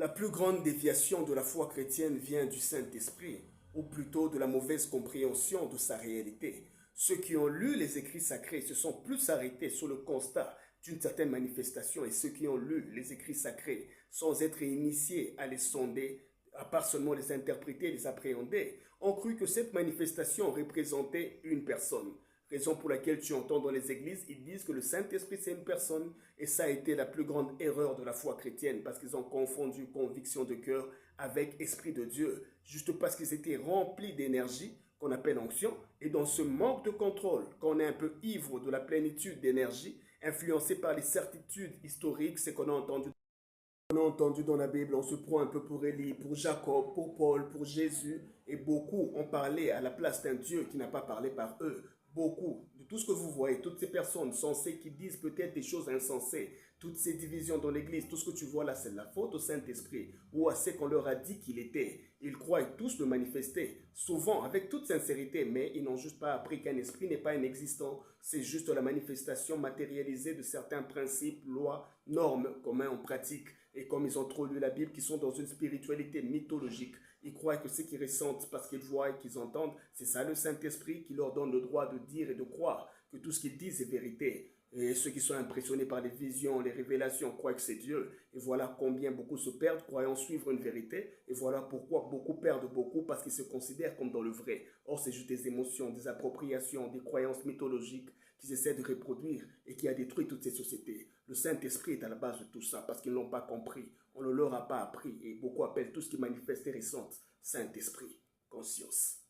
La plus grande déviation de la foi chrétienne vient du Saint-Esprit, ou plutôt de la mauvaise compréhension de sa réalité. Ceux qui ont lu les écrits sacrés se sont plus arrêtés sur le constat d'une certaine manifestation et ceux qui ont lu les écrits sacrés sans être initiés à les sonder, à part seulement les interpréter, les appréhender, ont cru que cette manifestation représentait une personne. Raison pour laquelle tu entends dans les églises, ils disent que le Saint-Esprit c'est une personne et ça a été la plus grande erreur de la foi chrétienne parce qu'ils ont confondu conviction de cœur avec esprit de Dieu, juste parce qu'ils étaient remplis d'énergie qu'on appelle onction et dans ce manque de contrôle, quand on est un peu ivre de la plénitude d'énergie, influencé par les certitudes historiques, c'est qu'on a entendu dans la Bible, on se prend un peu pour Élie, pour Jacob, pour Paul, pour Jésus, et beaucoup ont parlé à la place d'un Dieu qui n'a pas parlé par eux. Beaucoup, de tout ce que vous voyez, toutes ces personnes sensées qui disent peut-être des choses insensées, toutes ces divisions dans l'Église, tout ce que tu vois là, c'est la faute au Saint-Esprit ou à ce qu'on leur a dit qu'il était. Ils croient tous le manifester, souvent avec toute sincérité, mais ils n'ont juste pas appris qu'un esprit n'est pas inexistant. C'est juste la manifestation matérialisée de certains principes, lois, normes communs en pratique. Et comme ils ont trop lu la Bible, qui sont dans une spiritualité mythologique, ils croient que ce qu'ils ressentent parce qu'ils voient et qu'ils entendent, c'est ça le Saint-Esprit qui leur donne le droit de dire et de croire que tout ce qu'ils disent est vérité. Et ceux qui sont impressionnés par les visions, les révélations, croient que c'est Dieu. Et voilà combien beaucoup se perdent croyant suivre une vérité. Et voilà pourquoi beaucoup perdent beaucoup parce qu'ils se considèrent comme dans le vrai. Or, c'est juste des émotions, des appropriations, des croyances mythologiques qu'ils essaient de reproduire et qui a détruit toutes ces sociétés. Le Saint-Esprit est à la base de tout ça parce qu'ils ne l'ont pas compris. On ne leur a pas appris et beaucoup appellent tout ce qui manifeste et ressentent Saint-Esprit, conscience.